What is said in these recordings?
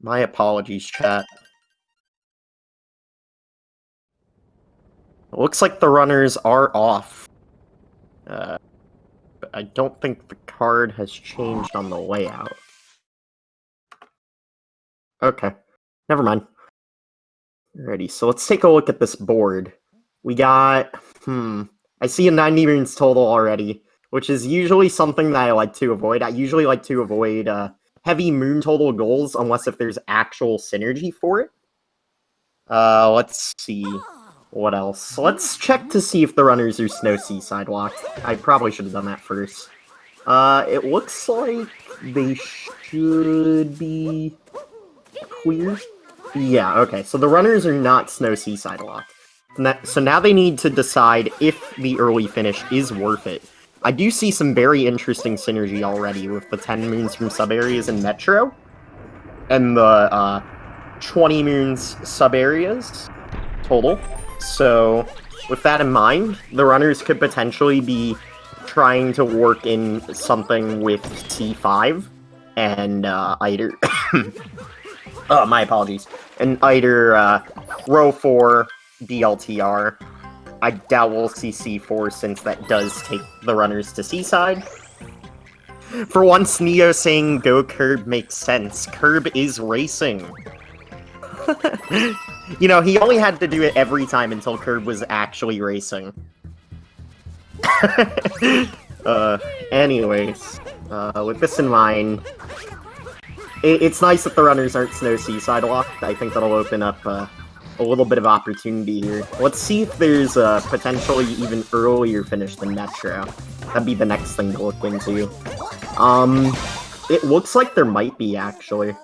My apologies, chat. It looks like the runners are off. But I don't think the card has changed on the layout. Okay, never mind. Alrighty, so let's take a look at this board. We got, I see a 90 runes total already, which is usually something that I like to avoid. I usually like to avoid heavy moon total goals unless if there's actual synergy for it. Let's see. What else? Let's check to see if the runners are snow seaside locked. I probably should have done that first. It looks like they should be clear. Yeah, okay, so the runners are not snow seaside locked. So now they need to decide if the early finish is worth it. I do see some very interesting synergy already with the 10 moons from sub-areas in Metro, and the 20 moons sub-areas total. So, with that in mind, the runners could potentially be trying to work in something with C5 and either... oh, my apologies. And either row 4 BLTR. I doubt we'll see C4 since that does take the runners to C-side. For once, Neo saying go Kerb makes sense. Kerb is racing. You know, he only had to do it every time until Kerb was actually racing. Anyways, with this in mind, it's nice that the runners aren't snow seaside locked. I think that'll open up a little bit of opportunity here. Let's see if there's a potentially even earlier finish than Metro. That'd be the next thing to look into. It looks like there might be, actually.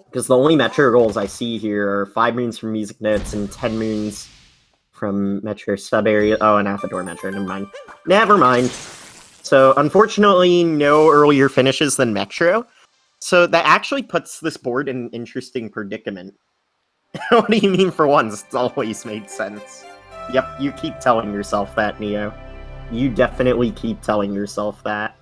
Because the only Metro goals I see here are 5 moons from Music Notes and 10 moons from Metro sub-area. Oh, and Athador Metro, never mind. Never mind. So, unfortunately, no earlier finishes than Metro. So, that actually puts this board in an interesting predicament. What do you mean for once? It's always made sense. Yep, you keep telling yourself that, Neo. You definitely keep telling yourself that.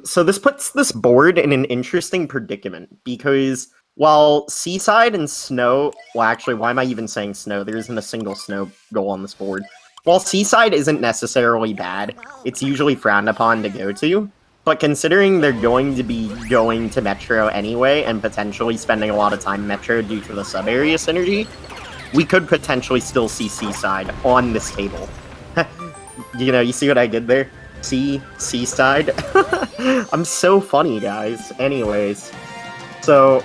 So this puts this board in an interesting predicament, because while Seaside and Snow... Well, actually, why am I even saying Snow? There isn't a single Snow goal on this board. While Seaside isn't necessarily bad, it's usually frowned upon to go to, but considering they're going to be going to Metro anyway, and potentially spending a lot of time in Metro due to the sub-area synergy, we could potentially still see Seaside on this table. You know, you see what I did there? Seaside. I'm so funny, guys. Anyways, so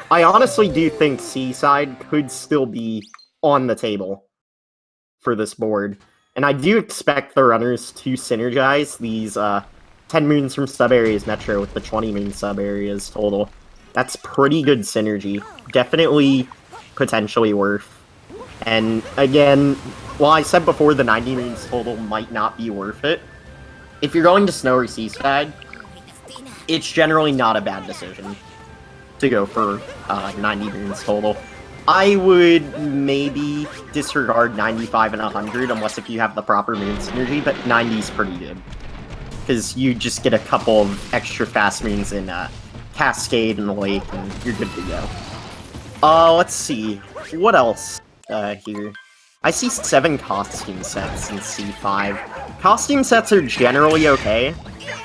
I honestly do think Seaside could still be on the table for this board, and I do expect the runners to synergize these 10 moons from sub-areas Metro with the 20 moon sub-areas total. That's pretty good synergy. Definitely potentially worth. And again, while I said before the 90 moons total might not be worth it, if you're going to Snow or Seaside, it's generally not a bad decision to go for 90 moons total. I would maybe disregard 95 and 100 unless if you have the proper moon synergy, but 90 is pretty good. Because you just get a couple of extra fast moons in Cascade and the Lake, and you're good to go. Let's see. What else here? I see 7 costume sets in C5. Costume sets are generally okay,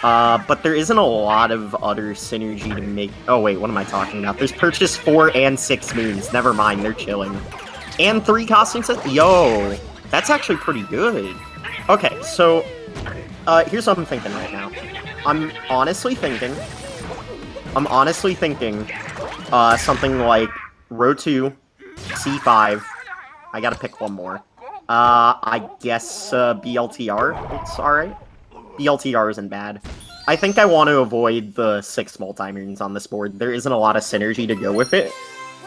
but there isn't a lot of other synergy to make... Oh wait, what am I talking about? There's purchase 4 and 6 moons. Never mind, they're chilling. And 3 costume sets? Yo, that's actually pretty good. Okay, so... here's what I'm thinking right now. I'm honestly thinking something like row 2, C5. I gotta pick one more. I guess BLTR. It's alright. BLTR isn't bad. I think I want to avoid the 6 multi-moons on this board. There isn't a lot of synergy to go with it.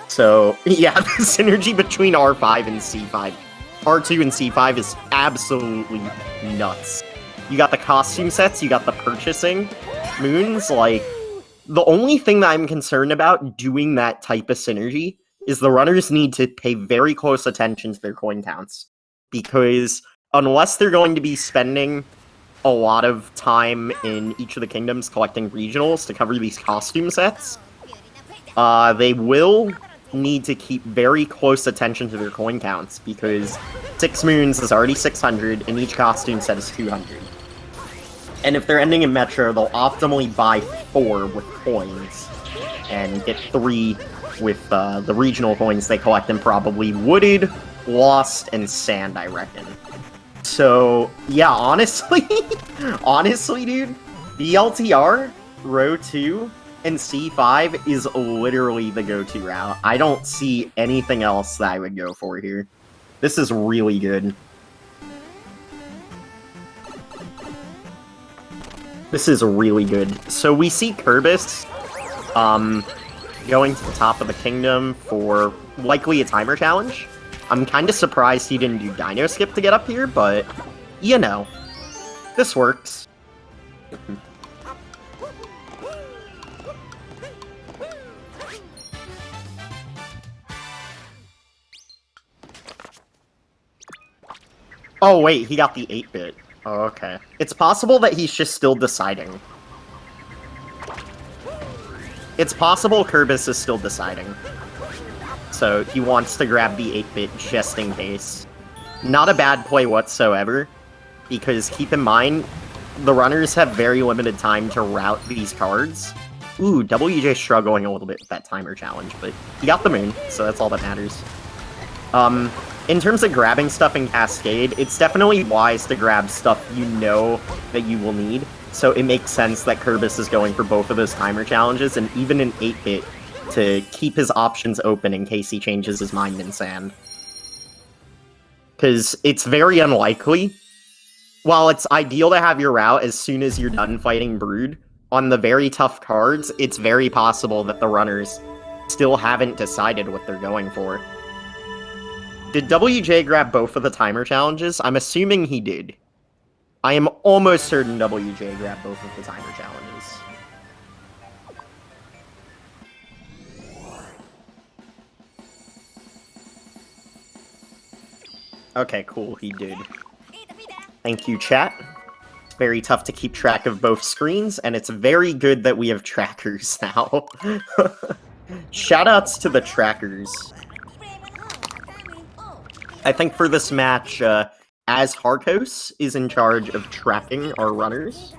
So, yeah, the synergy between R5 and C5. R2 and C5 is absolutely nuts. You got the costume sets, you got the purchasing moons, like, the only thing that I'm concerned about doing that type of synergy is the runners need to pay very close attention to their coin counts. Because unless they're going to be spending a lot of time in each of the kingdoms collecting regionals to cover these costume sets, They will need to keep very close attention to their coin counts, because 6 moons is already 600, and each costume set is 200. And if they're ending in Metro, they'll optimally buy 4 with coins, and get 3 with the regional coins they collect in probably Wooded, Lost, and Sand, I reckon. So, yeah, honestly, dude, BLTR, Row 2, and C5 is literally the go-to route. I don't see anything else that I would go for here. This is really good. This is really good. So we see Kerbis going to the top of the kingdom for likely a timer challenge. I'm kind of surprised he didn't do Dino Skip to get up here, but, you know, this works. Oh, wait, he got the 8-bit. Oh, okay. It's possible that he's just still deciding. It's possible Kerbis is still deciding. So he wants to grab the 8-bit just in case. Not a bad play whatsoever, because keep in mind, the runners have very limited time to route these cards. Ooh, WJ struggling a little bit with that timer challenge, but he got the moon, so that's all that matters. In terms of grabbing stuff in Cascade, it's definitely wise to grab stuff you know that you will need. So it makes sense that Kerbis is going for both of those timer challenges, and even an 8-bit to keep his options open in case he changes his mind in Sand. Because it's very unlikely. While it's ideal to have your route as soon as you're done fighting Brood, on the very tough cards, it's very possible that the runners still haven't decided what they're going for. Did WJ grab both of the timer challenges? I'm assuming he did. I am almost certain WJ grabbed both of the timer challenges. Okay, cool, he did. Thank you, chat. It's very tough to keep track of both screens, and it's very good that we have trackers now. Shoutouts to the trackers. I think for this match, Az Harkos is in charge of tracking our runners.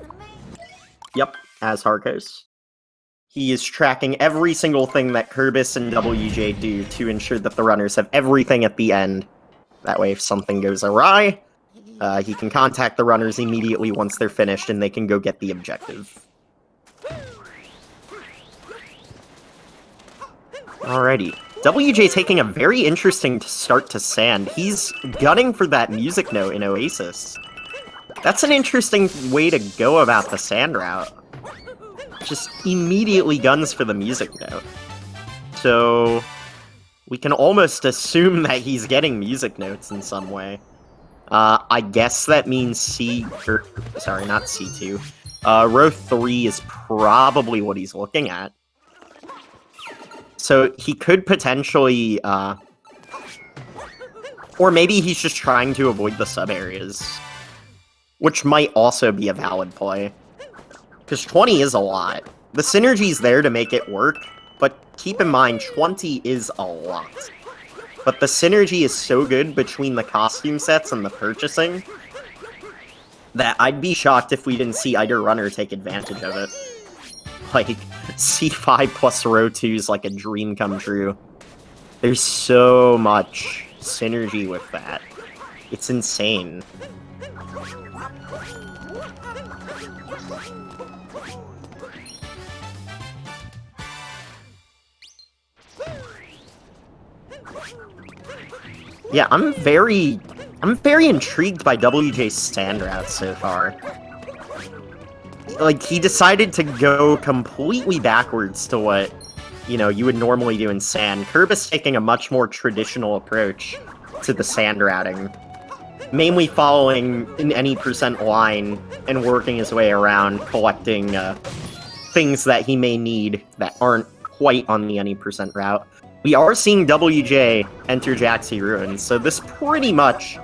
Yep, Az Harkos. He is tracking every single thing that Kerbis and WJ do to ensure that the runners have everything at the end. That way, if something goes awry, he can contact the runners immediately once they're finished, and they can go get the objective. Alrighty. WJ taking a very interesting start to Sand. He's gunning for that music note in Oasis. That's an interesting way to go about the Sand route. Just immediately guns for the music note. So we can almost assume that he's getting music notes in some way. I guess that means sorry, not C2. Row 3 is probably what he's looking at. So he could potentially, or maybe he's just trying to avoid the sub-areas, which might also be a valid play. Because 20 is a lot. The synergy's there to make it work, but keep in mind, 20 is a lot. But the synergy is so good between the costume sets and the purchasing that I'd be shocked if we didn't see either runner take advantage of it. Like, C5 plus Row 2 is like a dream come true. There's so much synergy with that. It's insane. Yeah, I'm very intrigued by WJ's Sand route so far. Like, he decided to go completely backwards to what, you know, you would normally do in Sand. Kerbis taking a much more traditional approach to the Sand routing. Mainly following an any percent line and working his way around, collecting things that he may need that aren't quite on the any percent route. We are seeing WJ enter Jaxi Ruins, so this pretty much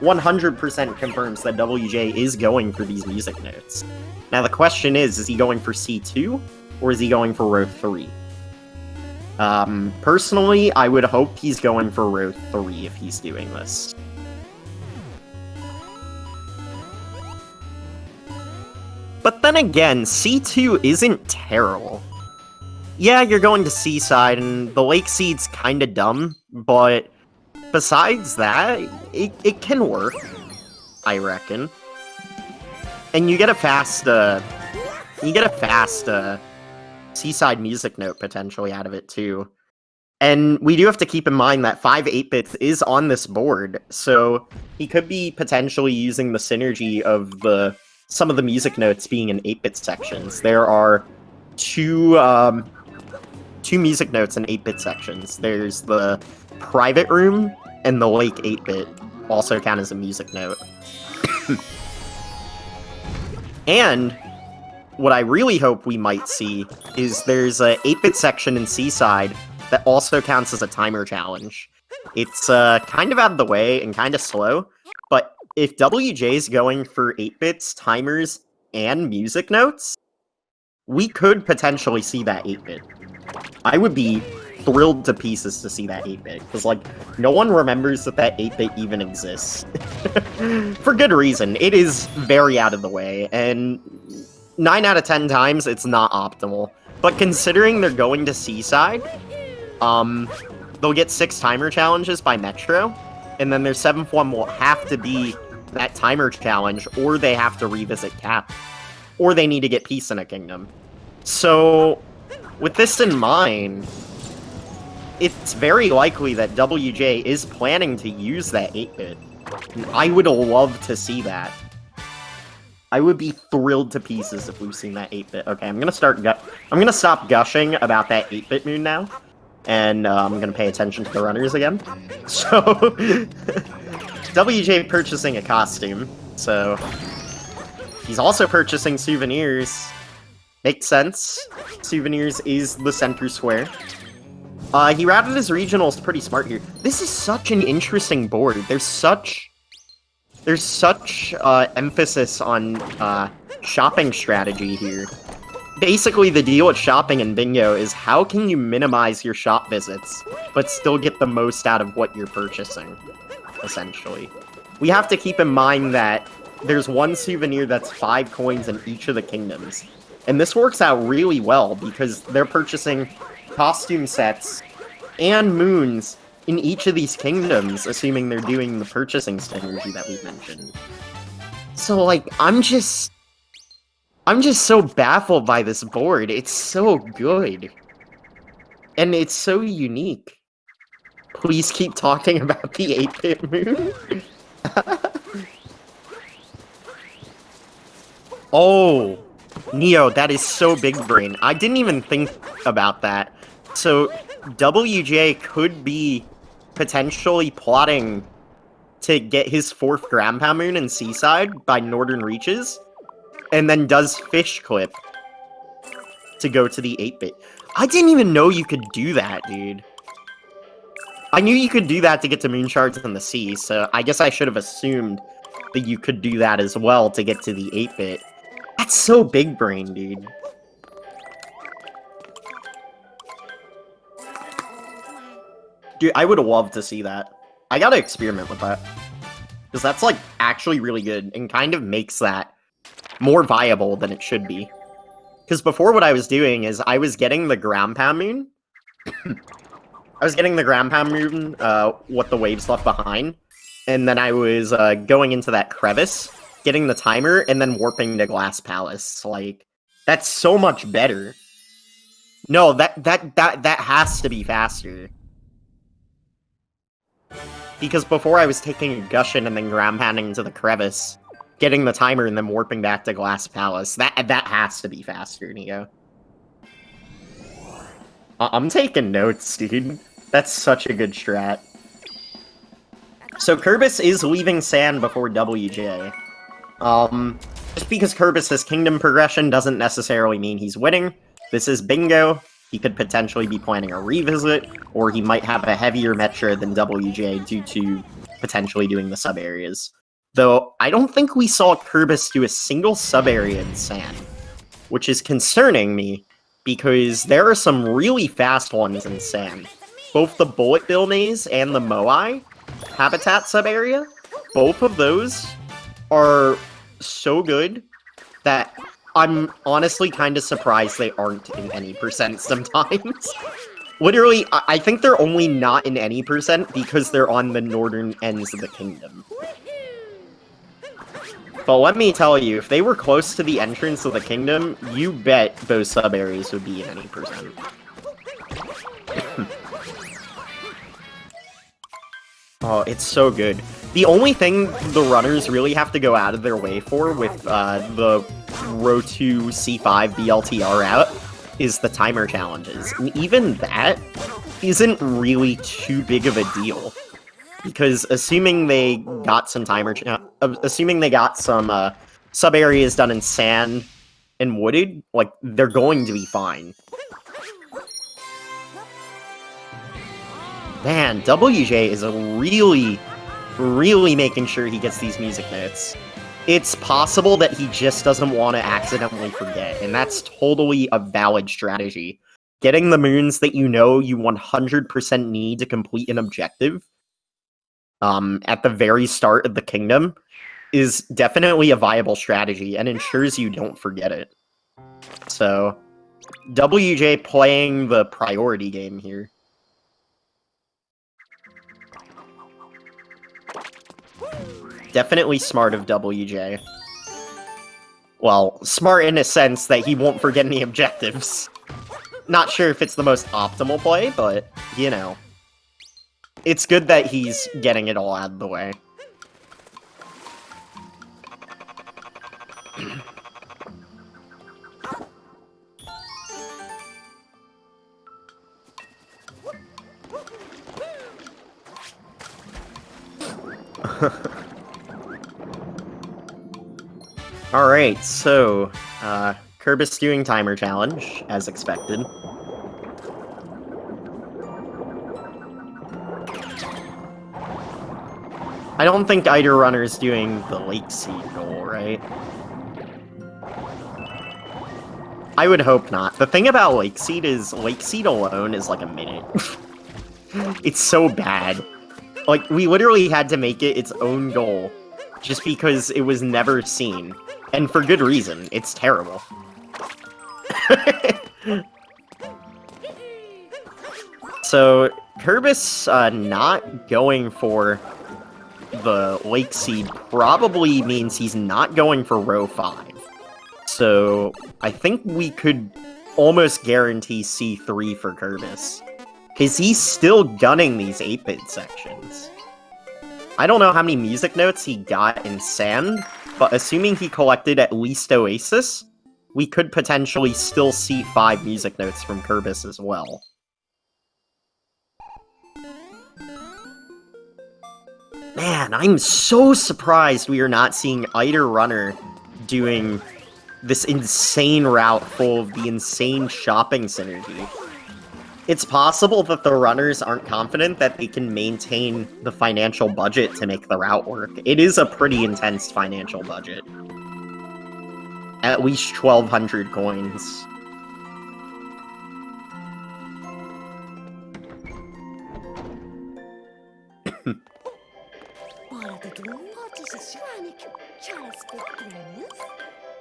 100% confirms that WJ is going for these music notes. Now the question is he going for C2, or is he going for Row 3? Personally, I would hope he's going for row 3 if he's doing this. But then again, C2 isn't terrible. Yeah, you're going to Seaside, and the Lake Seed's kinda dumb, but besides that, it can work, I reckon. And you get a fast, Seaside music note potentially out of it, too. And we do have to keep in mind that 5 8-bits is on this board, so he could be potentially using the synergy of some of the music notes being in 8-bit sections. There are two music notes in 8-bit sections. There's the private room and the Lake 8-bit also count as a music note. And what I really hope we might see is there's a 8-bit section in Seaside that also counts as a timer challenge. It's kind of out of the way and kind of slow, but if WJ's going for 8-bits, timers, and music notes, we could potentially see that 8-bit. I would be thrilled to pieces to see that 8-bit, because, like, no one remembers that 8-bit even exists. For good reason. It is very out of the way, and 9 out of 10 times, it's not optimal. But considering they're going to Seaside, they'll get 6 timer challenges by Metro, and then their 7th one will have to be that timer challenge, or they have to revisit Cap, or they need to get Peace in a Kingdom. So, with this in mind, it's very likely that WJ is planning to use that 8-bit. I would love to see that. I would be thrilled to pieces if we've seen that 8-bit. Okay, I'm gonna stop gushing about that 8-bit moon now, and I'm gonna pay attention to the runners again. So, WJ purchasing a costume, so he's also purchasing souvenirs. Makes sense. Souvenirs is the center square. He routed his regionals pretty smart here. This is such an interesting board. There's such emphasis on shopping strategy here. Basically, the deal with shopping in bingo is how can you minimize your shop visits, but still get the most out of what you're purchasing, essentially. We have to keep in mind that there's one souvenir that's 5 coins in each of the kingdoms. And this works out really well because they're purchasing costume sets and moons in each of these kingdoms, assuming they're doing the purchasing synergy that we've mentioned. So, like, I'm just so baffled by this board. It's so good. And it's so unique. Please keep talking about the 8-bit moon. Oh, Neo, that is so big brain. I didn't even think about that. So, WJ could be potentially plotting to get his 4th Grandpa Moon in Seaside by Northern Reaches, and then does Fish Clip to go to the 8-bit. I didn't even know you could do that, dude. I knew you could do that to get to Moon Shards in the sea, so I guess I should have assumed that you could do that as well to get to the 8-bit. That's so big brain, dude. Dude, I would love to see that. I gotta experiment with that. Because that's, like, actually really good, and kind of makes that more viable than it should be. Because before what I was doing is I was getting the Grandpa Moon. I was getting the Grandpa Moon, what the waves left behind. And then I was going into that crevice, getting the timer, and then warping to Glass Palace. Like, that's so much better. No, that has to be faster. Because before I was taking a Gushin and then Grandpaning into the crevice, getting the timer and then warping back to Glass Palace. That has to be faster, Neo. I'm taking notes, dude. That's such a good strat. So Kerbis is leaving Sand before WJ. Just because Kerbis has kingdom progression doesn't necessarily mean he's winning. This is bingo. He could potentially be planning a revisit, or he might have a heavier Metro than WJ due to potentially doing the sub-areas. Though, I don't think we saw Kerbis do a single sub-area in Sand, which is concerning me, because there are some really fast ones in sand. Both the Bullet Bill Maze and the Moai habitat sub-area, both of those are so good that I'm honestly kind of surprised they aren't in any percent sometimes. Literally, I think they're only not in any percent because they're on the northern ends of the kingdom. But let me tell you, if they were close to the entrance of the kingdom, you bet those sub-areas would be in any percent. Oh, it's so good. The only thing the runners really have to go out of their way for with the Row 2 C5 BLTR route is the timer challenges. And even that isn't really too big of a deal. Because assuming they got some sub-areas done in sand and wooded, like, they're going to be fine. Man, WJ is really making sure he gets these music notes. It's possible that he just doesn't want to accidentally forget, and that's totally a valid strategy. Getting the moons that you know you 100% need to complete an objective at the very start of the kingdom is definitely a viable strategy and ensures you don't forget it. So, WJ playing the priority game here. Definitely smart of WJ. Well, smart in a sense that he won't forget any objectives. Not sure if it's the most optimal play, but, you know. It's good that he's getting it all out of the way. Alright, so, Kerbis doing timer challenge, as expected. I don't think either runner's doing the lake seed goal, right? I would hope not. The thing about lake seed is, lake seed alone is like a minute. It's so bad. Like, we literally had to make it its own goal, just because it was never seen. And for good reason, it's terrible. So, Kerbis not going for the lake seed probably means he's not going for row 5. So, I think we could almost guarantee C3 for Kerbis. Because he's still gunning these 8-bit sections. I don't know how many music notes he got in Sand, but assuming he collected at least Oasis, we could potentially still see 5 music notes from Kerbis as well. Man, I'm so surprised we are not seeing either runner doing this insane route full of the insane shopping synergy. It's possible that the runners aren't confident that they can maintain the financial budget to make the route work. It is a pretty intense financial budget. At least 1,200 coins.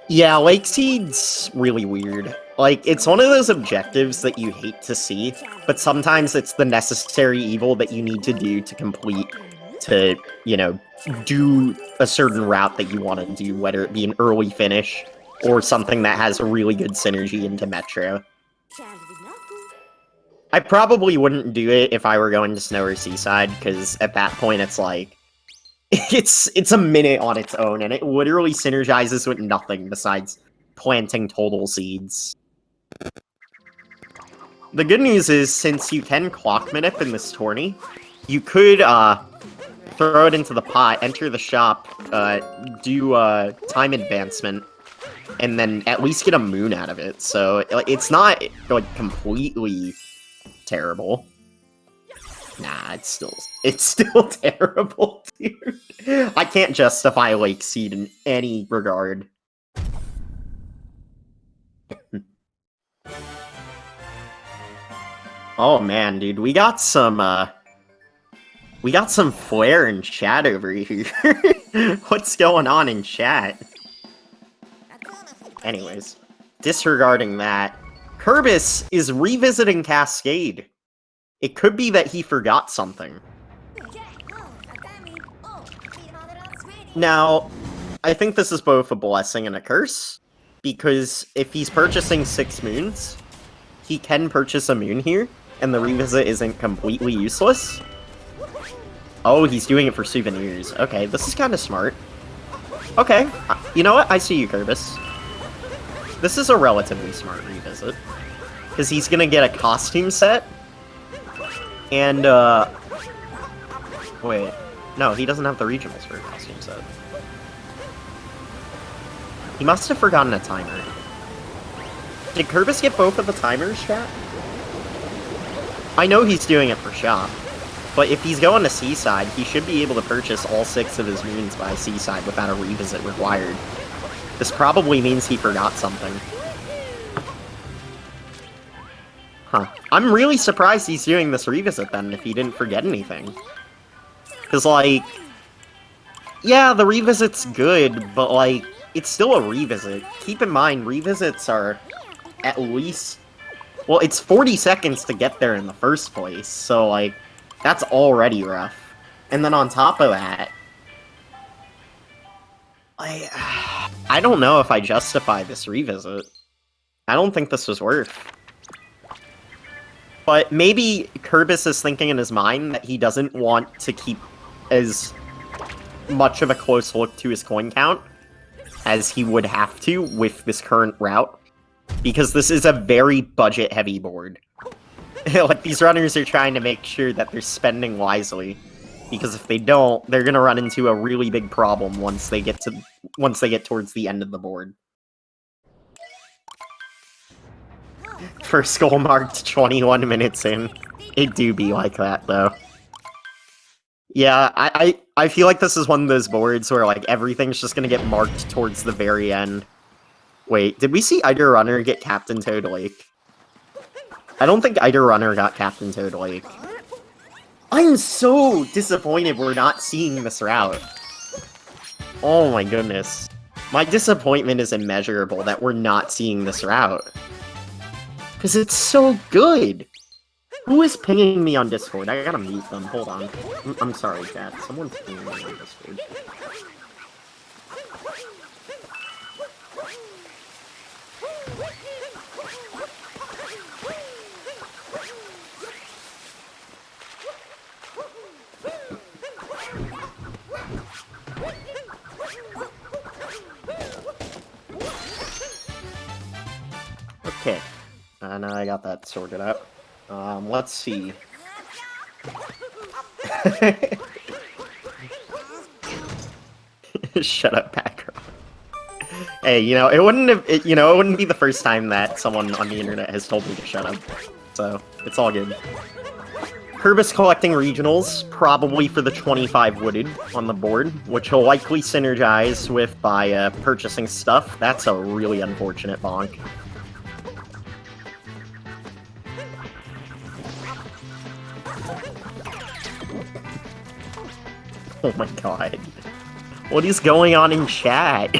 Yeah, Lake Seed's really weird. Like, it's one of those objectives that you hate to see, but sometimes it's the necessary evil that you need to do to complete, to, you know, do a certain route that you want to do, whether it be an early finish, or something that has a really good synergy into Metro. I probably wouldn't do it if I were going to Snow or Seaside, because at that point it's like, it's a minute on its own, and it literally synergizes with nothing besides planting total seeds. The good news is, since you can clock manip in this tourney, you could throw it into the pot, enter the shop, do time advancement, and then at least get a moon out of it. So it's not like completely terrible. Nah, it's still terrible, dude. I can't justify Lake Seed in any regard. Oh man, dude, we got some flair in chat over here. What's going on in chat? Anyways, disregarding that, Kerbis is revisiting Cascade. It could be that he forgot something. Now, I think this is both a blessing and a curse, because if he's purchasing 6 moons, he can purchase a moon here, and the revisit isn't completely useless. Oh, he's doing it for souvenirs. Okay, this is kind of smart. Okay, you know what? I see you, Kerbis. This is a relatively smart revisit, because he's gonna get a costume set, and, wait. No, he doesn't have the regionals for a costume set. He must have forgotten a timer. Did Kerbis get both of the timers, chat? I know he's doing it for shop, but if he's going to Seaside, he should be able to purchase all 6 of his moons by Seaside without a revisit required. This probably means he forgot something. Huh. I'm really surprised he's doing this revisit then, if he didn't forget anything. Because, like, yeah, the revisit's good, but, like, it's still a revisit. Keep in mind, revisits are at least... Well, it's 40 seconds to get there in the first place, so, like, that's already rough. And then on top of that... I don't know if I justify this revisit. I don't think this was worth. But maybe Kerbis is thinking in his mind that he doesn't want to keep as much of a close look to his coin count as he would have to with this current route, because this is a very budget-heavy board. Like, these runners are trying to make sure that they're spending wisely, because if they don't, they're gonna run into a really big problem once they get towards the end of the board. First goal marked 21 minutes in. It do be like that, though. Yeah, I feel like this is one of those boards where, like, everything's just gonna get marked towards the very end. Wait, did we see either runner get Captain Toad Lake? I don't think either runner got Captain Toad Lake. I'm so disappointed we're not seeing this route. Oh my goodness. My disappointment is immeasurable that we're not seeing this route. Because it's so good! Who is pinging me on Discord? I gotta mute them. Hold on. I'm sorry, chat. Someone's pinging me on Discord. Okay. Now I got that sorted out. Let's see. Shut up, Packer. Hey, you know, it wouldn't be the first time that someone on the internet has told me to shut up. So, it's all good. Kerbis collecting regionals, probably for the 25 wooded on the board, which he'll likely synergize with by purchasing stuff. That's a really unfortunate bonk. Oh my god. What is going on in chat?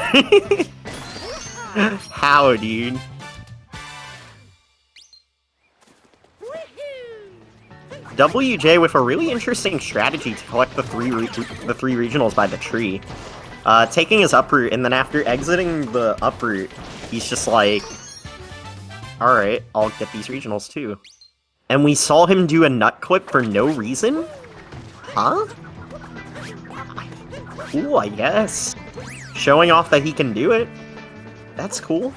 How, dude? WJ with a really interesting strategy to collect the three regionals by the tree. Taking his uproot, and then after exiting the uproot, he's just like, alright, I'll get these regionals too. And we saw him do a nut clip for no reason? Huh? Ooh, I guess. Showing off that he can do it. That's cool.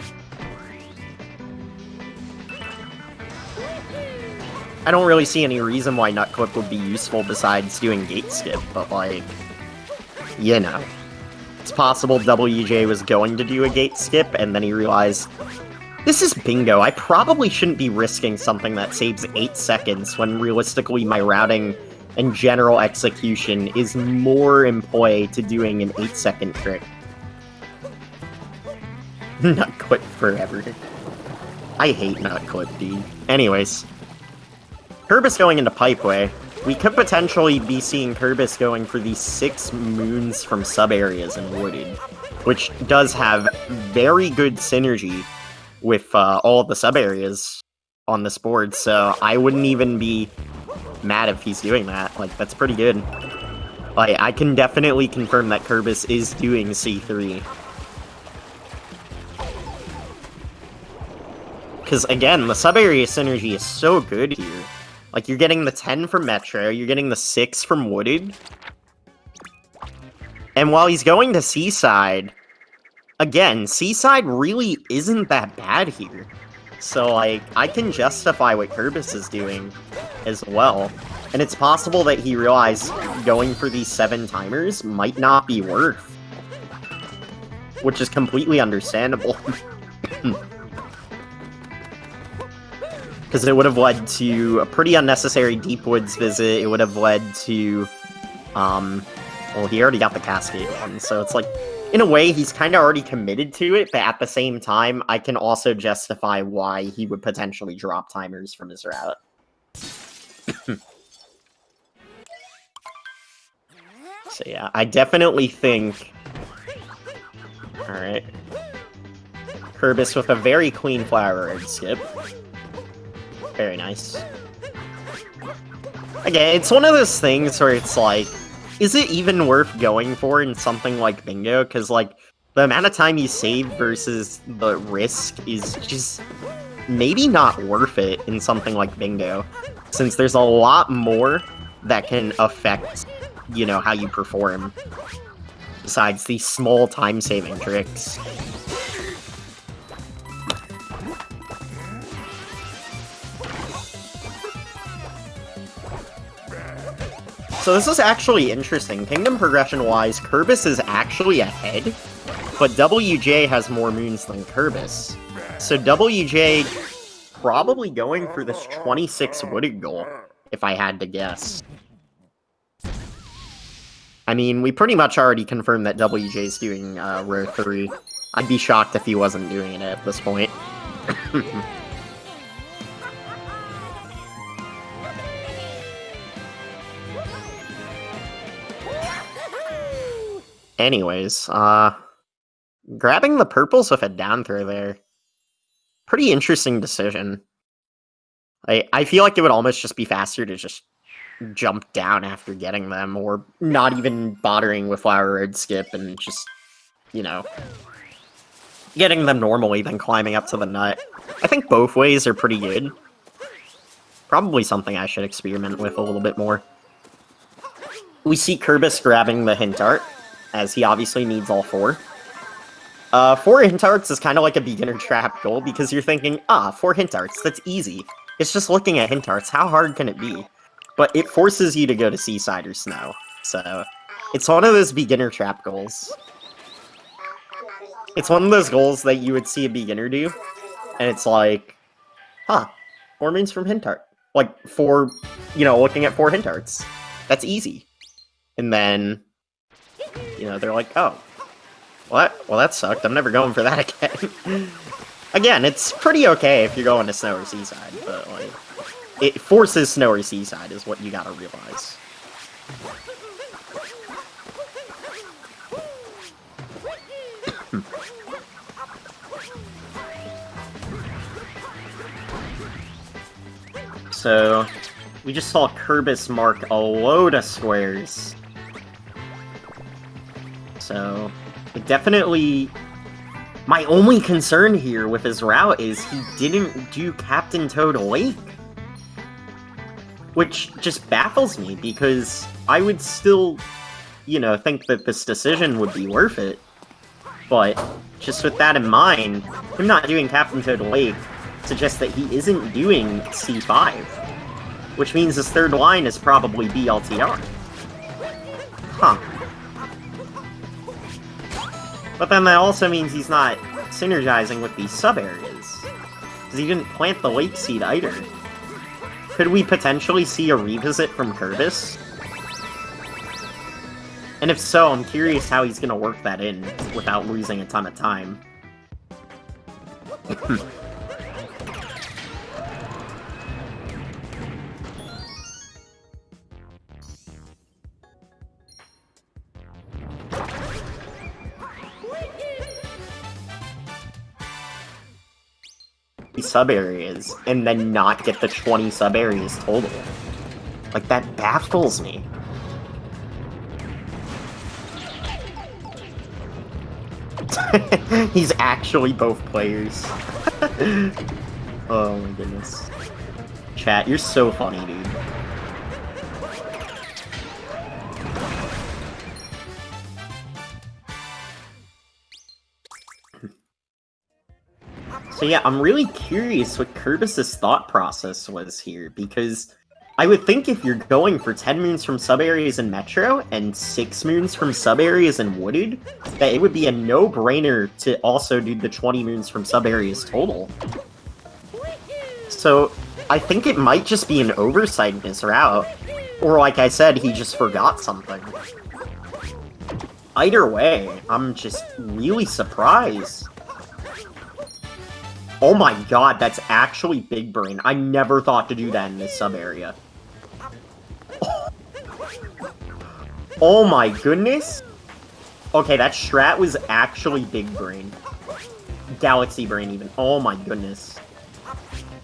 I don't really see any reason why Nutclip would be useful besides doing gate skip, but like, you know. It's possible WJ was going to do a gate skip, and then he realized, this is bingo, I probably shouldn't be risking something that saves 8 seconds when realistically my routing and general execution is more in play to doing an 8-second trick. Nutclip forever. I hate Nutclip, dude. Anyways. Kerbis going into Pipeway, we could potentially be seeing Kerbis going for these 6 moons from sub-areas in Wooded, which does have very good synergy with all of the sub-areas on this board, so I wouldn't even be mad if he's doing that. Like, that's pretty good. Like, I can definitely confirm that Kerbis is doing C3. Because, again, the sub-area synergy is so good here. Like, you're getting the 10 from Metro, you're getting the 6 from Wooded. And while he's going to Seaside, again, Seaside really isn't that bad here. So, like, I can justify what Kerbis is doing as well. And it's possible that he realized going for these 7 timers might not be worth. Which is completely understandable. Because it would have led to a pretty unnecessary Deep Woods visit. It would have led to, well, he already got the Cascade one, so it's like, in a way, he's kind of already committed to it, but at the same time, I can also justify why he would potentially drop timers from his route. So yeah, I definitely think... Alright. Kerbis with a very clean Flower Road skip. Very nice. Again, it's one of those things where it's like, is it even worth going for in something like Bingo? Because, like, the amount of time you save versus the risk is just maybe not worth it in something like Bingo, since there's a lot more that can affect, you know, how you perform, besides these small time-saving tricks. So this is actually interesting. Kingdom progression-wise, Kerbis is actually ahead, but WJ has more moons than Kerbis. So WJ probably going for this 26 Wooded goal, if I had to guess. I mean, we pretty much already confirmed that WJ's doing Row 3. I'd be shocked if he wasn't doing it at this point. Anyways, grabbing the purples with a down throw there. Pretty interesting decision. I feel like it would almost just be faster to just jump down after getting them, or not even bothering with Flower Road skip and just, you know, getting them normally than climbing up to the nut. I think both ways are pretty good. Probably something I should experiment with a little bit more. We see Kerbis grabbing the hint art, as he obviously needs all 4. 4 hint arts is kind of like a beginner trap goal, because you're thinking, 4 hint arts, that's easy. It's just looking at hint arts, how hard can it be? But it forces you to go to Seaside or Snow, so it's one of those beginner trap goals. It's one of those goals that you would see a beginner do, and it's like, 4 moons from hint art. Like, 4, you know, looking at 4 hint arts. That's easy. And then, you know, they're like, oh, what? Well, that sucked. I'm never going for that again. Again, it's pretty okay if you're going to Snow or Seaside, but, like, it forces Snow or Seaside is what you gotta realize. So, we just saw Kerbis mark a load of squares. So, it definitely... My only concern here with his route is he didn't do Captain Toad Lake. Which just baffles me, because I would still, you know, think that this decision would be worth it. But, just with that in mind, him not doing Captain Toad Lake suggests that he isn't doing C5. Which means his third line is probably BLTR. Huh. But then that also means he's not synergizing with these sub-areas. Because he didn't plant the Lake Seed either. Could we potentially see a revisit from Kerbis? And if so, I'm curious how he's gonna work that in without losing a ton of time. sub-areas and then not get the 20 sub-areas total. Like, that baffles me. He's actually both players. Oh my goodness. Chat, you're so funny, dude. So yeah, I'm really curious what Kerbis' thought process was here, because I would think if you're going for 10 moons from sub-areas in Metro and 6 moons from sub-areas in Wooded, that it would be a no-brainer to also do the 20 moons from sub-areas total. So, I think it might just be an oversight in his route, or like I said, he just forgot something. Either way, I'm just really surprised. Oh my god, that's actually big brain. I never thought to do that in this sub-area. Oh my goodness! Okay, that strat was actually big brain. Galaxy brain even. Oh my goodness.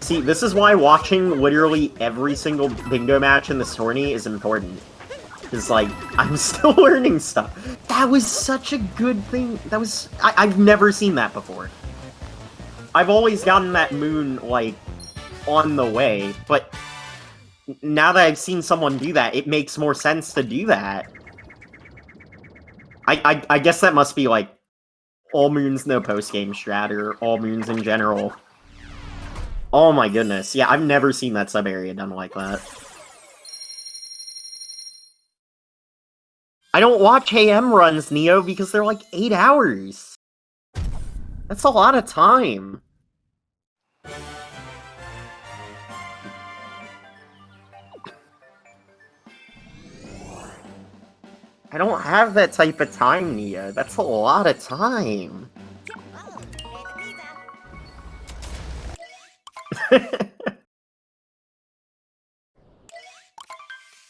See, this is why watching literally every single bingo match in this tourney is important. Because, like, I'm still learning stuff. That was such a good thing. That was... I've never seen that before. I've always gotten that moon, like, on the way, but now that I've seen someone do that, it makes more sense to do that. I guess that must be, like, all moons no post-game strat, or all moons in general. Oh my goodness, yeah, I've never seen that sub-area done like that. I don't watch AM runs, Neo, because they're like 8 hours. That's a lot of time. I don't have that type of time, Neo. That's a lot of time.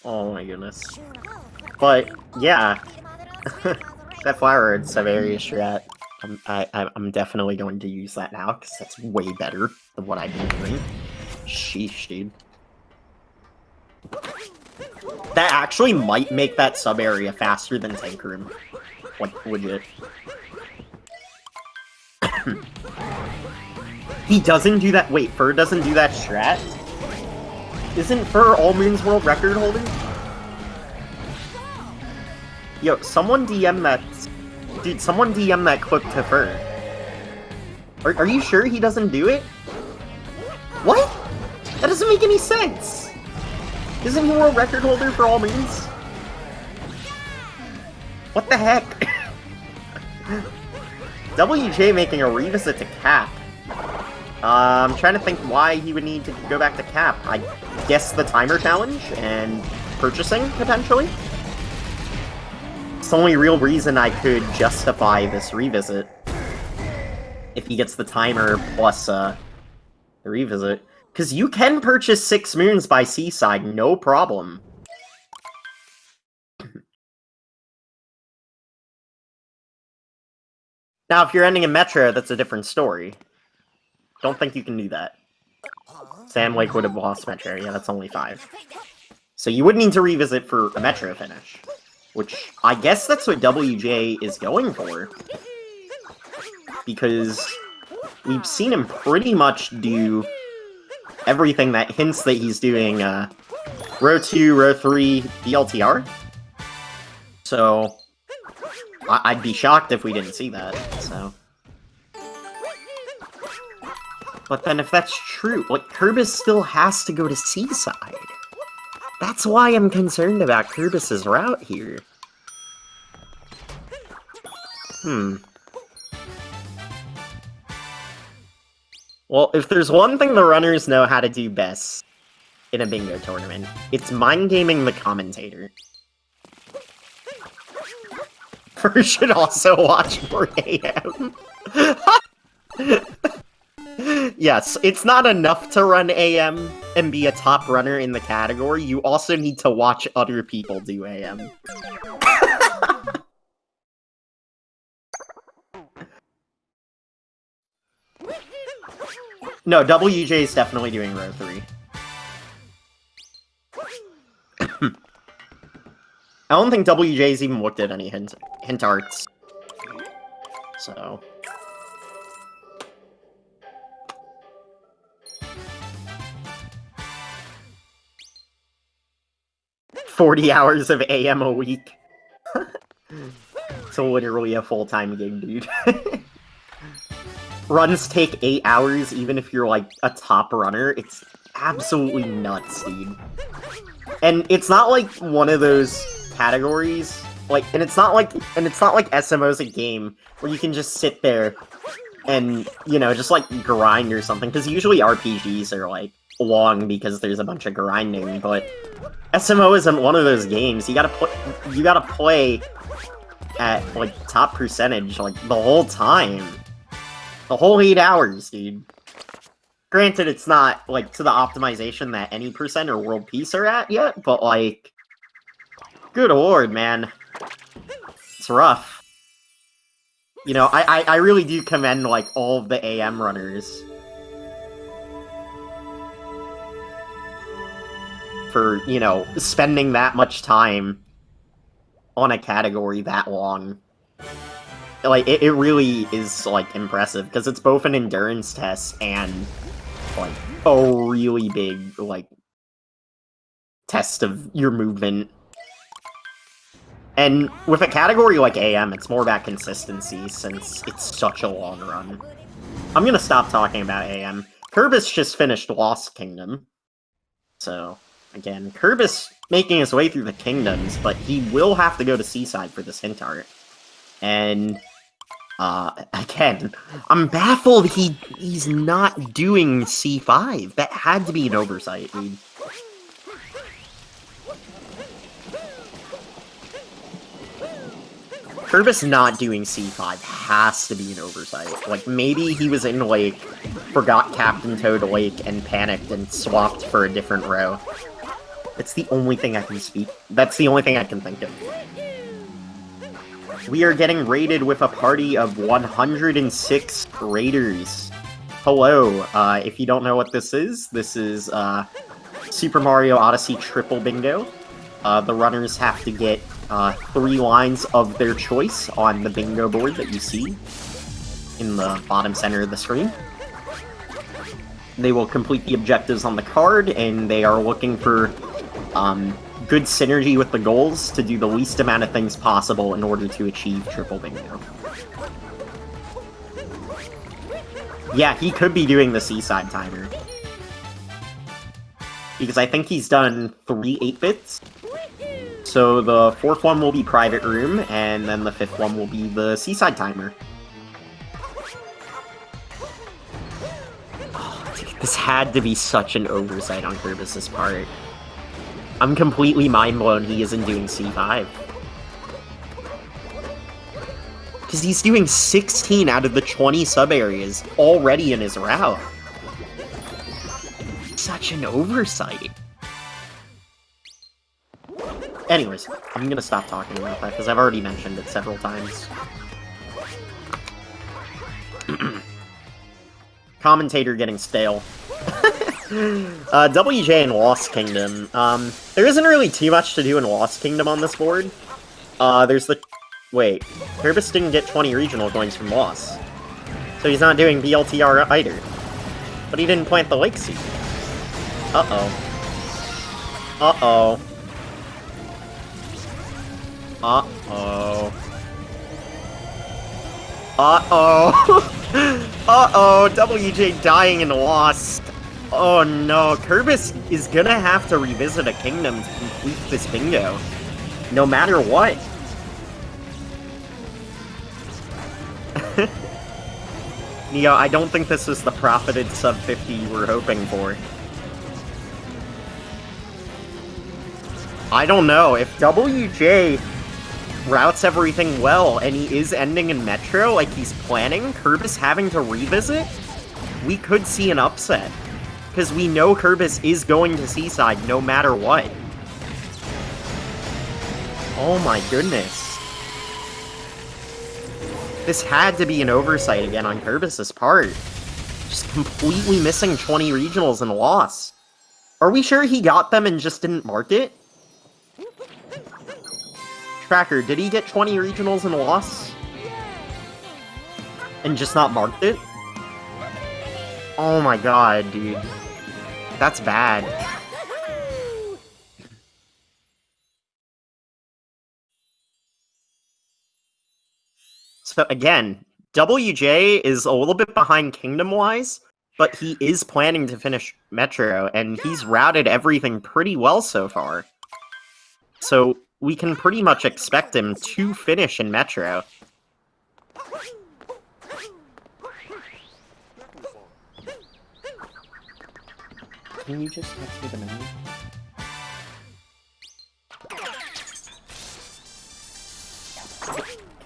Oh my goodness. But, yeah. That flower red sub-area strat. I'm definitely going to use that now, because that's way better than what I've been doing. Sheesh, dude. That actually might make that sub-area faster than Tank Room. Like, legit. He doesn't do that- wait, Fur doesn't do that strat? Isn't Fur all moons world record holder? Yo, someone DM that... Dude, someone DM that clip to Fur. Are you sure he doesn't do it? What? That doesn't make any sense! Isn't he world record holder for all moons? What the heck? WJ making a revisit to Cap. I'm trying to think why he would need to go back to Cap. I guess the timer challenge and purchasing, potentially? It's the only real reason I could justify this revisit. If he gets the timer plus, the revisit. Because you can purchase 6 moons by Seaside, no problem. Now, if you're ending in Metro, that's a different story. Don't think you can do that. Sam Lake would have lost Metro. Yeah, that's only 5. So you would need to revisit for a Metro finish. Which, I guess that's what WJ is going for. Because we've seen him pretty much do everything that hints that he's doing, row 2, row 3, DLTR. So, I'd be shocked if we didn't see that, so. But then if that's true, like, Kerbis still has to go to Seaside. That's why I'm concerned about Kerbis' route here. Well, if there's one thing the runners know how to do best in a bingo tournament, it's mind gaming the commentator. Fur should also watch 4 AM. Yes, it's not enough to run AM and be a top runner in the category, you also need to watch other people do AM. No, WJ is definitely doing row 3. I don't think WJ's even looked at any hint arts. So... 40 hours of AM a week. It's literally a full-time gig, dude. Runs take 8 hours, even if you're, like, a top runner. It's absolutely nuts, dude. And it's not, like, one of those categories, like, and it's not like SMO's a game where you can just sit there and, you know, just, like, grind or something, because usually RPGs are, like, long because there's a bunch of grinding, but SMO isn't one of those games. You gotta play at, like, top percentage, like, the whole time. The whole 8 hours, dude. Granted, it's not, like, to the optimization that any percent or world peace are at yet, but, like, good lord, man. It's rough. You know, I really do commend, like, all of the AM runners for, you know, spending that much time on a category that long. Like, it really is, like, impressive, because it's both an endurance test and, like, a really big, like, test of your movement. And with a category like AM, it's more about consistency, since it's such a long run. I'm gonna stop talking about AM. Kerbis just finished Lost Kingdom. So, again, Kerbis making his way through the kingdoms, but he will have to go to Seaside for this hint art. And... again, I'm baffled he's not doing C5. That had to be an oversight, dude. Kerbis not doing C5 has to be an oversight. Like, maybe he was in Lake, forgot Captain Toad Lake, and panicked and swapped for a different row. It's the only thing I can speak. That's the only thing I can think of. We are getting raided with a party of 106 raiders. Hello, if you don't know what this is Super Mario Odyssey Triple Bingo. The runners have to get 3 lines of their choice on the bingo board that you see in the bottom center of the screen. They will complete the objectives on the card, and they are looking for good synergy with the goals to do the least amount of things possible in order to achieve triple bingo. Yeah, he could be doing the Seaside timer. Because I think he's done 3 8-bits. So the 4th one will be Private Room, and then the 5th one will be the Seaside timer. Oh, dude, this had to be such an oversight on Kerbis' part. I'm completely mind-blown he isn't doing C5. Because he's doing 16 out of the 20 sub-areas already in his route. Such an oversight. Anyways, I'm gonna stop talking about that, because I've already mentioned it several times. Commentator getting stale. WJ and Lost Kingdom. There isn't really too much to do in Lost Kingdom on this board. There's the... Wait, Kerbis didn't get 20 regional coins from Lost. So he's not doing BLTR either. But he didn't plant the lake seed. Uh-oh. Uh-oh. Uh-oh. Uh-oh. Uh-oh, WJ dying in Lost. Oh no, Kerbis is gonna have to revisit a kingdom to complete this bingo. No matter what. Neo, I don't think this was the profited sub 50 you were hoping for. I don't know, if WJ routes everything well and he is ending in Metro like he's planning, Kerbis having to revisit, we could see an upset. Because we know Kerbis is going to Seaside no matter what. Oh my goodness. This had to be an oversight again on Kerbis' part. Just completely missing 20 regionals and loss. Are we sure he got them and just didn't mark it? Tracker, did he get 20 regionals and loss? And just not marked it? Oh my god, dude. That's bad. So again, WJ is a little bit behind kingdom-wise, but he is planning to finish Metro, and he's routed everything pretty well so far. So we can pretty much expect him to finish in Metro. Can you just text me the menu?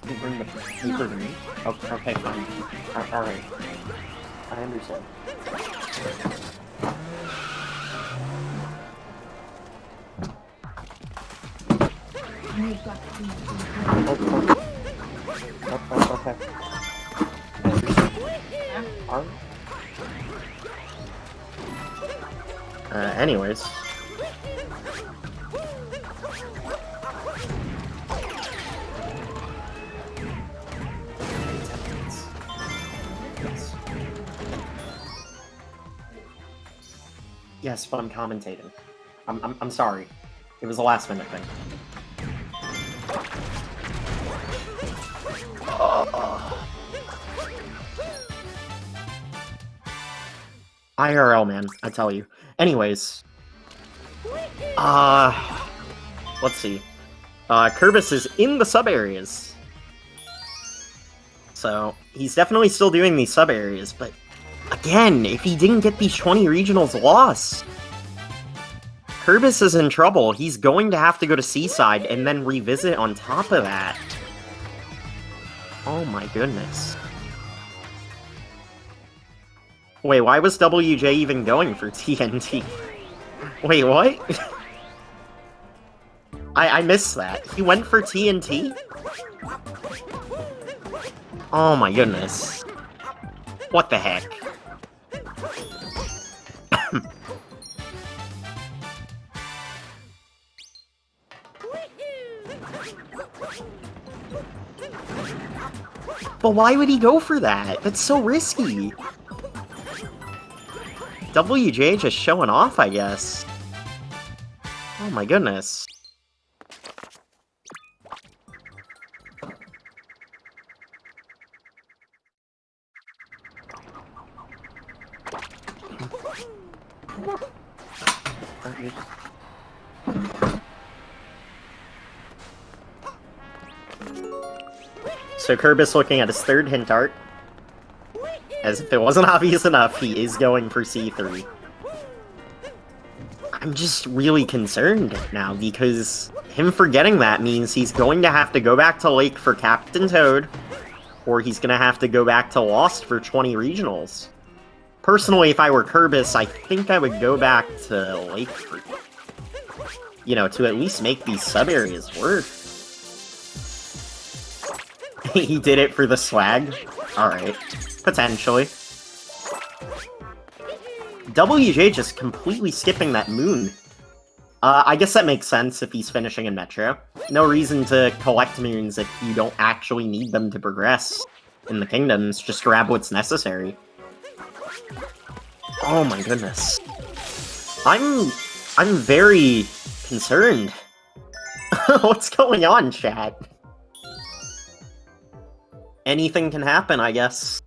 Can you bring the paper to me? Okay, fine. Alright. I understand. Okay. Anyways. Yes, but I'm commentating. I'm sorry. It was a last minute thing. IRL, man, I tell you. Anyways. Let's see. Kerbis is in the sub-areas. So, he's definitely still doing these sub-areas, but again, if he didn't get these 20 regionals lost, Kerbis is in trouble. He's going to have to go to Seaside and then revisit on top of that. Oh my goodness. Wait, why was WJ even going for TNT? Wait, what? I missed that. He went for TNT? Oh my goodness. What the heck? But why would he go for that? That's so risky. WJ just showing off, I guess. Oh my goodness. So Kerbis looking at his third hint art. As if it wasn't obvious enough, he is going for C3. I'm just really concerned now, because him forgetting that means he's going to have to go back to Lake for Captain Toad, or he's going to have to go back to Lost for 20 regionals. Personally, if I were Kerbis, I think I would go back to Lake for, you know, to at least make these sub-areas work. He did it for the swag? Alright. Potentially. WJ just completely skipping that moon. I guess that makes sense if he's finishing in Metro. No reason to collect moons if you don't actually need them to progress in the kingdoms. Just grab what's necessary. Oh my goodness. I'm very concerned. What's going on, chat? Anything can happen, I guess.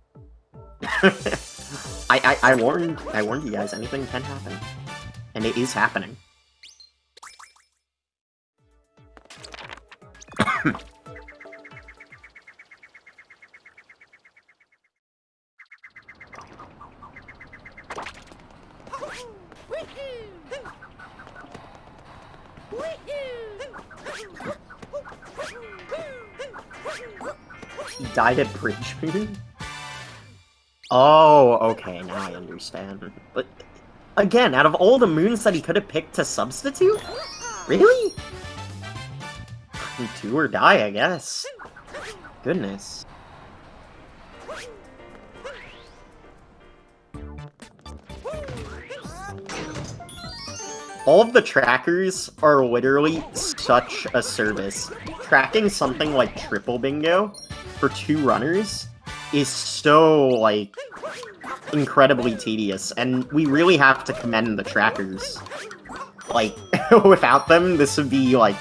I warned you guys, anything can happen. And it is happening. He died at Bridge Moon? Oh, okay, now I understand. But, again, out of all the moons that he could have picked to substitute? Really? Do or die, I guess. Goodness. All of the trackers are literally such a service. Tracking something like Triple Bingo for 2 runners is so, like, incredibly tedious, and we really have to commend the trackers. Like, without them, this would be, like,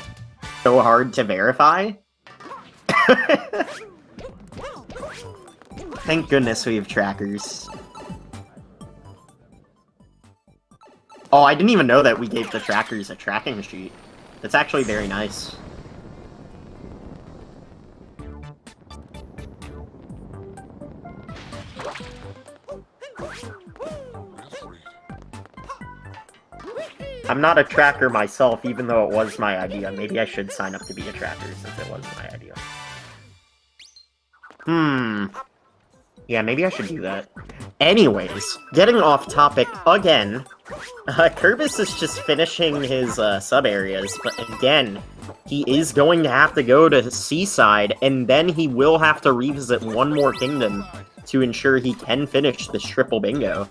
so hard to verify. Thank goodness we have trackers. Oh, I didn't even know that we gave the trackers a tracking sheet. That's actually very nice. I'm not a tracker myself, even though it was my idea. Maybe I should sign up to be a tracker since it was my idea. Yeah, maybe I should do that. Anyways, getting off topic again, Kerbis is just finishing his sub-areas, but again, he is going to have to go to Seaside, and then he will have to revisit one more kingdom to ensure he can finish this triple bingo.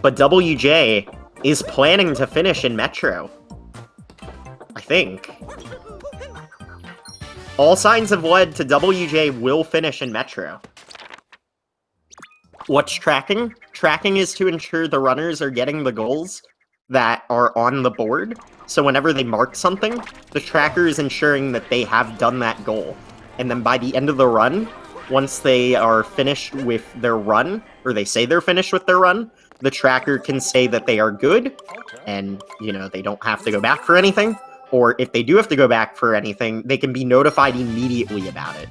But WJ is planning to finish in Metro. I think. All signs have led to WJ will finish in Metro. What's tracking? Tracking is to ensure the runners are getting the goals that are on the board. So whenever they mark something, the tracker is ensuring that they have done that goal. And then by the end of the run, once they are finished with their run, or they say they're finished with their run, the tracker can say that they are good, and, you know, they don't have to go back for anything. Or if they do have to go back for anything, they can be notified immediately about it.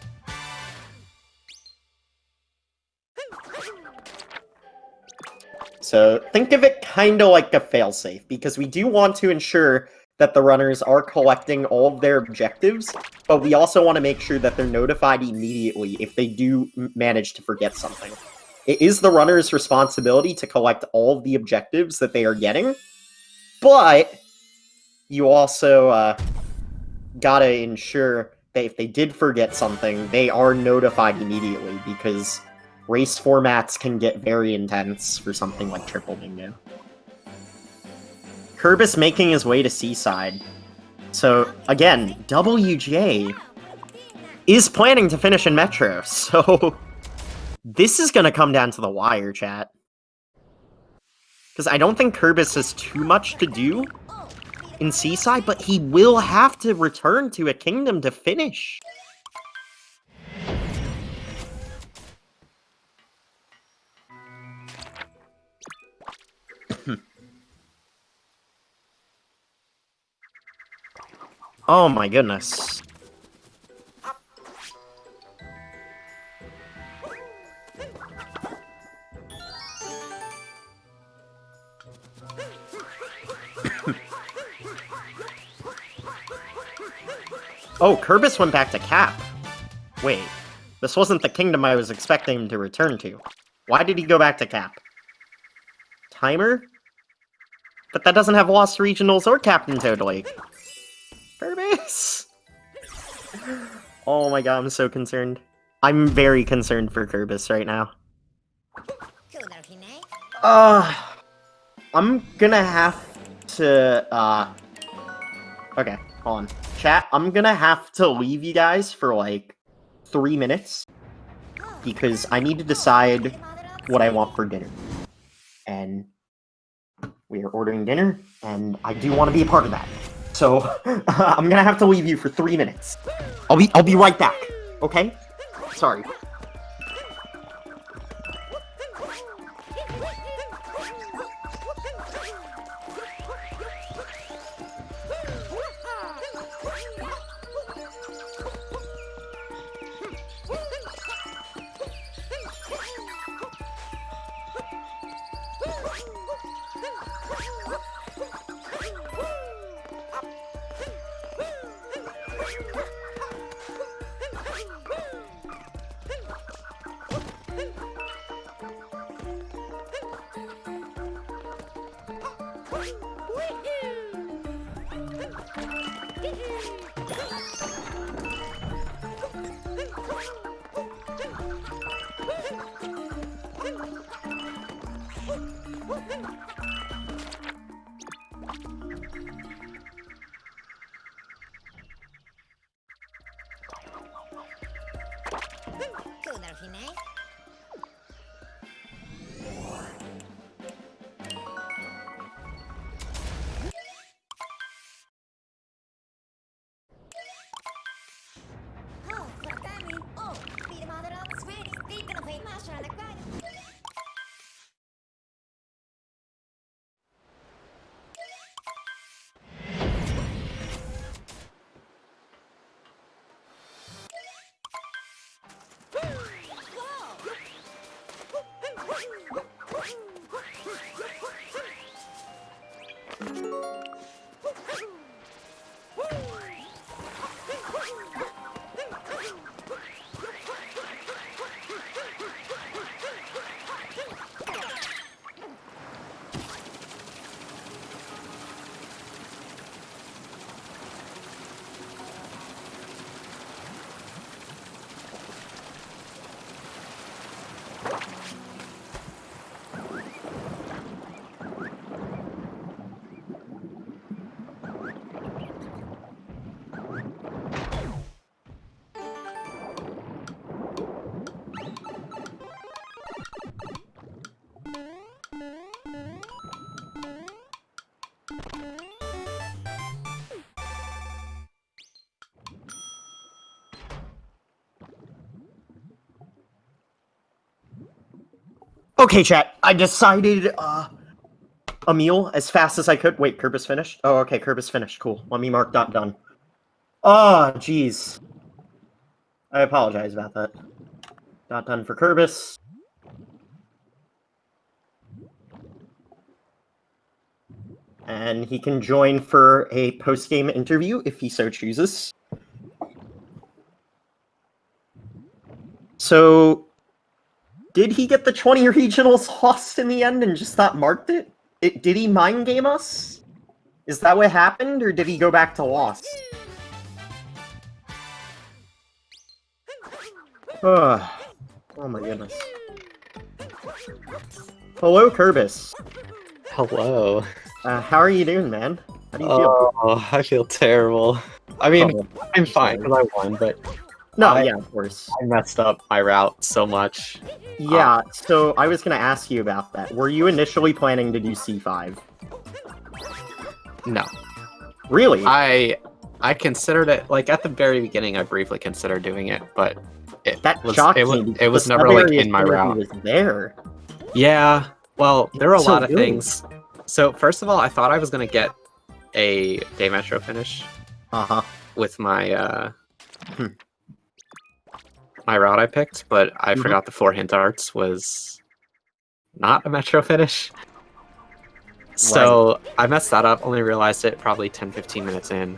So think of it kind of like a failsafe, because we do want to ensure that the runners are collecting all of their objectives, but we also want to make sure that they're notified immediately if they do manage to forget something. It is the runner's responsibility to collect all of the objectives that they are getting, but you also gotta ensure that if they did forget something, they are notified immediately, because race formats can get very intense for something like Triple Bingo. Kerbis making his way to Seaside. So, again, WJ is planning to finish in Metro, so this is gonna come down to the wire, chat. Because I don't think Kerbis has too much to do in Seaside, but he will have to return to a kingdom to finish. Oh my goodness. Oh, Kerbis went back to Cap. Wait, this wasn't the kingdom I was expecting him to return to. Why did he go back to Cap? Timer? But that doesn't have Lost Regionals or Captain Toad Lake. Kerbis! Oh my god, I'm so concerned. I'm very concerned for Kerbis right now. I'm gonna have to, okay, hold on. Chat, I'm gonna have to leave you guys for, like, 3 minutes, because I need to decide what I want for dinner. And we are ordering dinner, and I do want to be a part of that. So, I'm gonna have to leave you for 3 minutes. I'll be right back, okay? Sorry. Okay, chat. I decided a meal as fast as I could. Wait, Kerbis finished? Oh, okay, Kerbis finished. Cool. Let me mark dot done. Oh, jeez. I apologize about that. Dot done for Kerbis. And he can join for a post-game interview if he so chooses. So, did he get the 20 regionals lost in the end and just not marked it? Did he mind game us? Is that what happened, or did he go back to lost? Oh my goodness. Hello, Kerbis. Hello. How are you doing, man? How do you feel? Oh, I feel terrible. I mean, I'm fine because I won, but no, yeah, of course. I messed up my route so much. Yeah, so I was gonna ask you about that. Were you initially planning to do C5? No. Really? I considered it, like, at the very beginning, I briefly considered doing it, but it was never, like, in my route. Was there. Yeah, well, there were a lot of things. So, first of all, I thought I was gonna get a day metro finish. With my, my route I picked, but I forgot the 4 hint arts was not a metro finish. So I messed that up, only realized it probably 10-15 minutes in.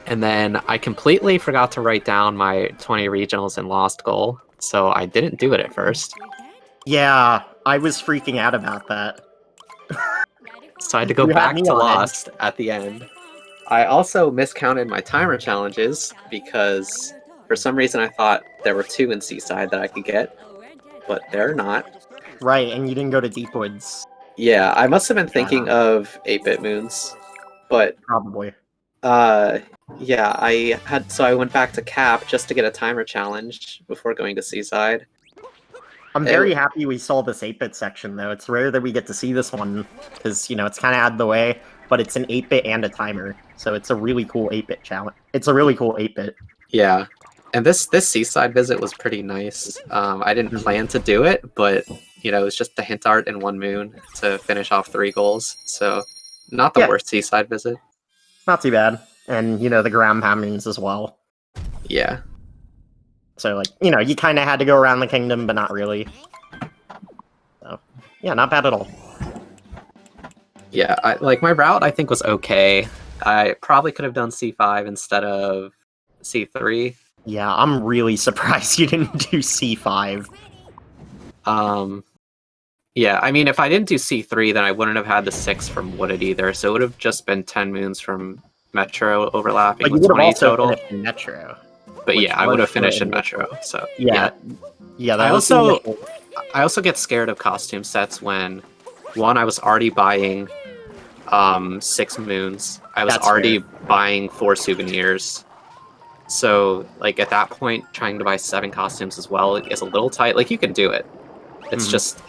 And then I completely forgot to write down my 20 regionals and lost goal, so I didn't do it at first. Yeah, I was freaking out about that. So I had to go back to lost at the end. I also miscounted my timer challenges because for some reason I thought there were 2 in Seaside that I could get, but they're not. Right, and you didn't go to Deep Woods. Yeah, I must have been thinking of 8-bit moons, but probably. Yeah, I went back to Cap just to get a timer challenge before going to Seaside. I'm very happy we saw this 8-bit section, though. It's rare that we get to see this one, because, you know, it's kind of out of the way, but it's an 8-bit and a timer, so it's a really cool 8-bit challenge. It's a really cool 8-bit. Yeah, and this Seaside visit was pretty nice. I didn't plan to do it, but, you know, it was just the hint art and 1 moon to finish off 3 goals, so not the worst Seaside visit. Not too bad. And, you know, the ground poundings as well. Yeah. So, like, you know, you kind of had to go around the kingdom, but not really. So, yeah, not bad at all. Yeah, like, my route, I think, was okay. I probably could have done C5 instead of C3. Yeah, I'm really surprised you didn't do C5. Yeah, I mean, if I didn't do C3, then I wouldn't have had the 6 from Wooded either, so it would have just been 10 moons from Metro overlapping with 20 total. In Metro. But yeah, I would have finished in Metro, so yeah. I also get scared of costume sets when, one, I was already buying 6 moons. I was already buying 4 souvenirs. So, like, at that point, trying to buy 7 costumes as well is a little tight. Like, you can do it. It's just,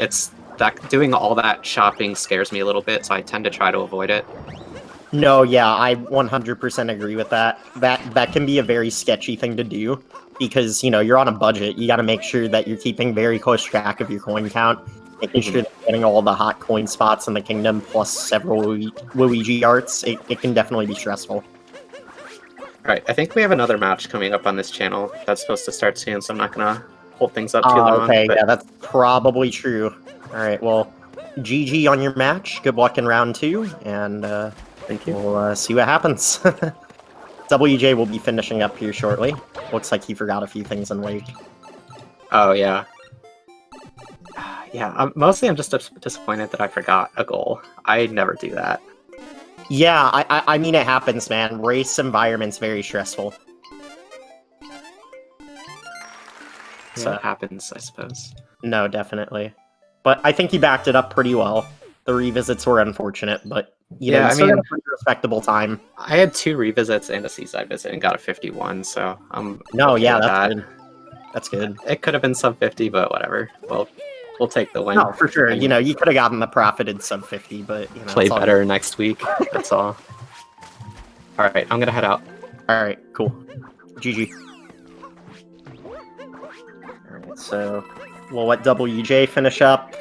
doing all that shopping scares me a little bit, so I tend to try to avoid it. No, yeah, I 100% agree with that. That can be a very sketchy thing to do because, you know, you're on a budget. You got to make sure that you're keeping very close track of your coin count, making sure that you're getting all the hot coin spots in the kingdom plus several Luigi arts. It can definitely be stressful. Alright, I think we have another match coming up on this channel that's supposed to start soon, so I'm not gonna hold things up too long. Okay, but... yeah, that's probably true. Alright, well, GG on your match. Good luck in round 2, and Thank you. we'll see what happens. WJ will be finishing up here shortly. Looks like he forgot a few things in Wake. Oh, yeah. Yeah, mostly I'm just disappointed that I forgot a goal. I never do that. Yeah, I mean, it happens, man. Race environment's very stressful. So it happens, I suppose. No, definitely. But I think he backed it up pretty well. The revisits were unfortunate, but you know, he still had a pretty respectable time. I had 2 revisits and a seaside visit and got a 51, so I'm No, okay yeah, with that's that. good. That's good. It could have been sub 50, but whatever. Well, we'll take the win. No, for sure. You know, you could have gotten the profited sub 50, but you know, Play better next week. That's all. All right, I'm gonna head out. All right, cool. GG. All right, so we'll let WJ finish up.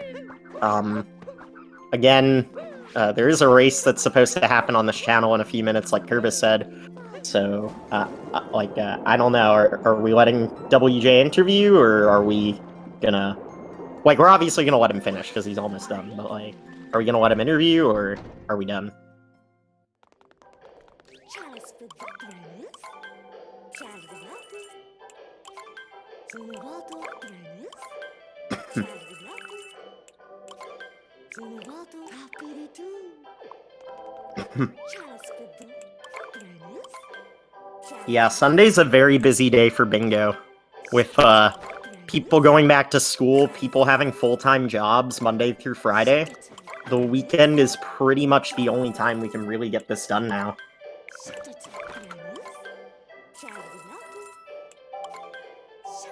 Again, there is a race that's supposed to happen on this channel in a few minutes, like Kerbis said. So, I don't know. Are we letting WJ interview, or are we gonna... Like, we're obviously gonna let him finish, because he's almost done, but, like, are we gonna let him interview, or are we done? Yeah, Sunday's a very busy day for bingo, with people going back to school, people having full-time jobs Monday through Friday. The weekend is pretty much the only time we can really get this done now.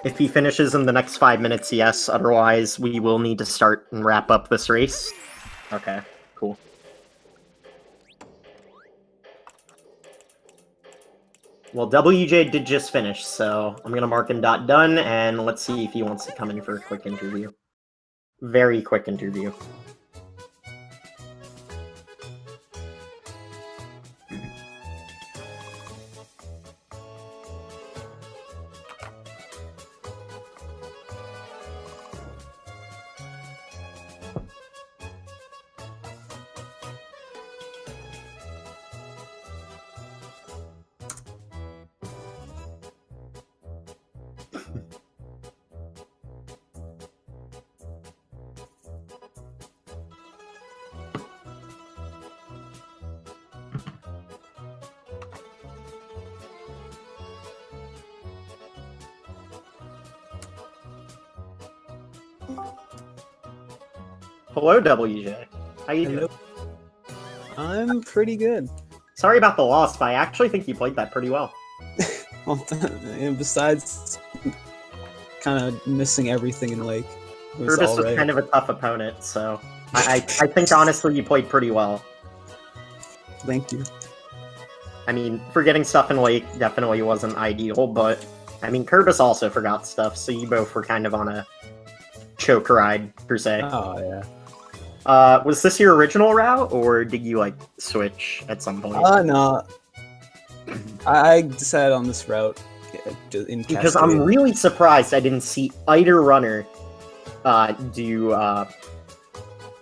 If he finishes in the next 5 minutes, yes. Otherwise, we will need to start and wrap up this race. Okay, cool. Well, WJ did just finish, so I'm gonna mark him .done, and let's see if he wants to come in for a quick interview. Very quick interview. Hello, WJ. How you doing? I'm pretty good. Sorry about the loss, but I actually think you played that pretty well. Well, and besides kind of missing everything in Lake, it was Kerbis all was right. kind of a tough opponent, so I think honestly you played pretty well. Thank you. I mean, forgetting stuff in Lake definitely wasn't ideal, but I mean, Kerbis also forgot stuff, so you both were kind of on a choke ride, per se. Oh, yeah. Was this your original route, or did you, like, switch at some point? No. I decided on this route in Because I'm Cascade. really surprised I didn't see either runner do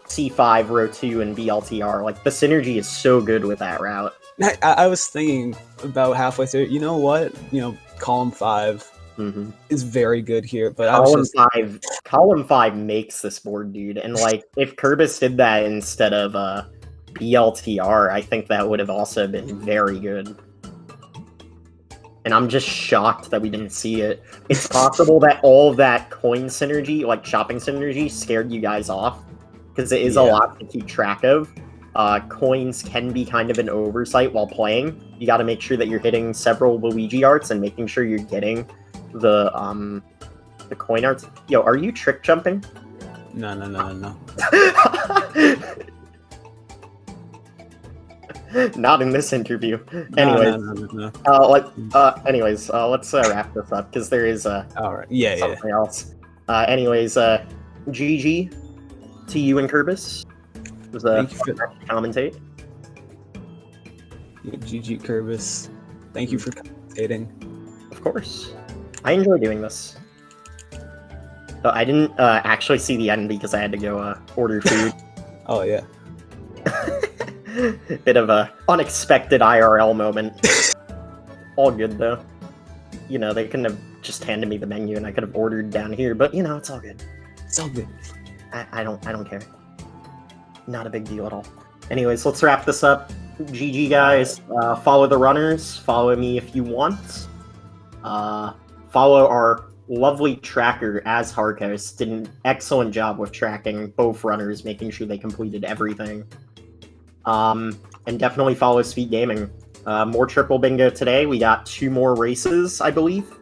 C5, Row 2, and BLTR. Like, the synergy is so good with that route. I was thinking about halfway through, you know what? You know, column 5 is very good here, but column 5 makes this board, dude. And, like, if Kerbis did that instead of BLTR, I think that would have also been very good. And I'm just shocked that we didn't see it. It's possible that all of that coin synergy, like shopping synergy, scared you guys off. Because it is a lot to keep track of. Coins can be kind of an oversight while playing. You got to make sure that you're hitting several Luigi arts and making sure you're getting the coin arts. Yo, are you trick jumping? No. Not in this interview. No, Anyways, no. let's wrap this up because there is All right. Yeah. something else. GG to you and Kerbis. It was a Thank you for commentate. GG Kerbis. Thank you for commentating. Of course. I enjoy doing this. I didn't actually see the end because I had to go order food. Oh yeah. Bit of a unexpected IRL moment. All good though. You know, they couldn't have just handed me the menu and I could have ordered down here, but you know, it's all good. It's all good. I don't care. Not a big deal at all. Anyways, let's wrap this up. GG guys. Follow the runners. Follow me if you want. Follow our lovely tracker as Harkos. Did an excellent job with tracking both runners, making sure they completed everything. And definitely follow SpeedGaming. More triple bingo today. We got 2 more races, I believe.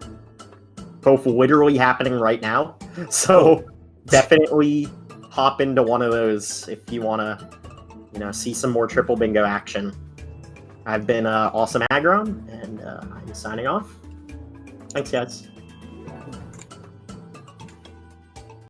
Both literally happening right now. So definitely hop into one of those if you want to, you know, see some more triple bingo action. I've been Awesome Agron, and I'm signing off. Thanks, guys.